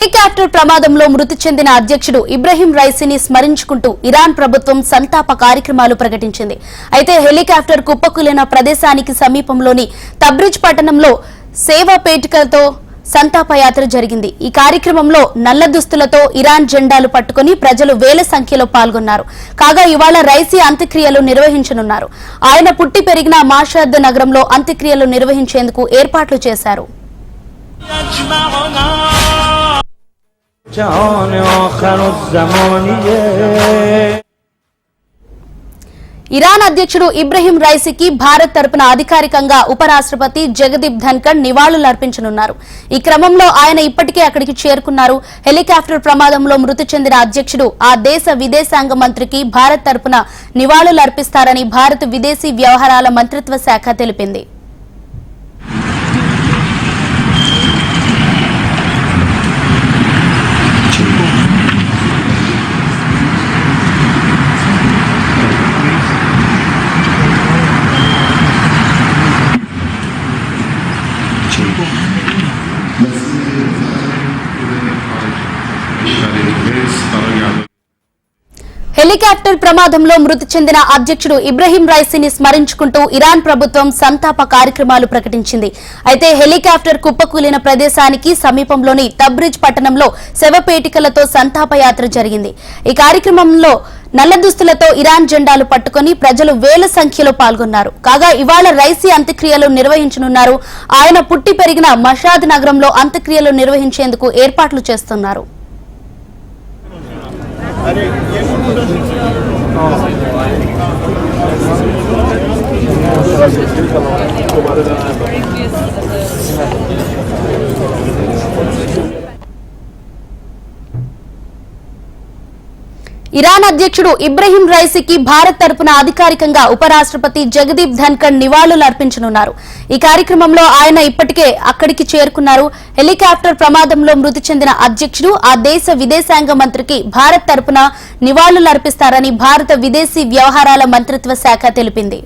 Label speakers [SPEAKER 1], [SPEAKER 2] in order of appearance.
[SPEAKER 1] Helicopter ప్రమాదంలో మృతి చెందిన అధ్యక్షుడు ఇబ్రహీం రైసీని స్మరించుకుంటూ ఇరాన్ ప్రభుత్వం సంతాప కార్యక్రమాలు ప్రకటించింది. అయితే హెలికాప్టర్ కుప్పకూలిన ప్రదేశానికి సమీపంలోని తబ్రిజ్ పట్టణంలో సేవా పేటికలతో సంతాప యాత్ర జరిగింది. ఈ కార్యక్రమంలో నల్ల దుస్తులతో ఇరాన్ జెండాలు పట్టుకుని ప్రజలు వేల సంఖ్యలో పాల్గొన్నారు. కాగా ఇవాళ రైసీ అంత్యక్రియలు నిర్వహించనున్నారు. ఆయన పుట్టి పెరిగిన మాషాద్ నగరంలో అంత్యక్రియలు నిర్వహించేందుకు ఏర్పాట్లు చేశారు. ఇరాన్ అధ్యక్షుడు ఇబ్రహీం రైసీకి భారత్ తరపున అధికారికంగా ఉపరాష్ట్రపతి జగదీప్ ధన్కర్ నివాళులర్పించనున్నారు. ఈ క్రమంలో ఆయన ఇప్పటికే అక్కడికి చేరుకున్నారు. హెలికాప్టర్ ప్రమాదంలో మృతి చెందిన అధ్యక్షుడు ఆ దేశ విదేశాంగ మంత్రికి భారత్ తరపున నివాళులర్పిస్తారని భారత విదేశీ వ్యవహారాల మంత్రిత్వ శాఖ తెలిపింది. హెలికాప్టర్ ప్రమాదంలో మృతి చెందిన అధ్యక్షుడు ఇబ్రహీం రైసీని స్మరించుకుంటూ ఇరాన్ ప్రభుత్వం సంతాప కార్యక్రమాలు ప్రకటించింది. అయితే హెలికాప్టర్ కుప్పకూలిన ప్రదేశానికి సమీపంలోని తబ్రిజ్ పట్టణంలో శవపేటికలతో సంతాప యాత్ర జరిగింది. ఈ కార్యక్రమంలో నల్ల దుస్తులతో ఇరాన్ జెండాలు పట్టుకుని ప్రజలు వేల సంఖ్యలో పాల్గొన్నారు. కాగా ఇవాళ రైసీ అంత్యక్రియలు నిర్వహించనున్నారు. ఆయన పుట్టి పెరిగిన మషాద్ నగరంలో అంత్యక్రియలు నిర్వహించేందుకు ఏర్పాట్లు చేస్తున్నారు. ఇరాన్ అధ్యక్షుడు ఇబ్రహీం రైసీకి భారత్ తరపున అధికారికంగా ఉపరాష్ట్రపతి జగదీప్ ధన్కర్ నివాళులర్పించనున్నారు. ఈ కార్యక్రమంలో ఆయన ఇప్పటికే అక్కడికి చేరుకున్నారు. హెలికాప్టర్ ప్రమాదంలో మృతి చెందిన అధ్యక్షుడు ఆ దేశ విదేశాంగ మంత్రికి భారత్ తరపున నివాళులర్పిస్తారని భారత విదేశీ వ్యవహారాల మంత్రిత్వ శాఖ తెలిపింది.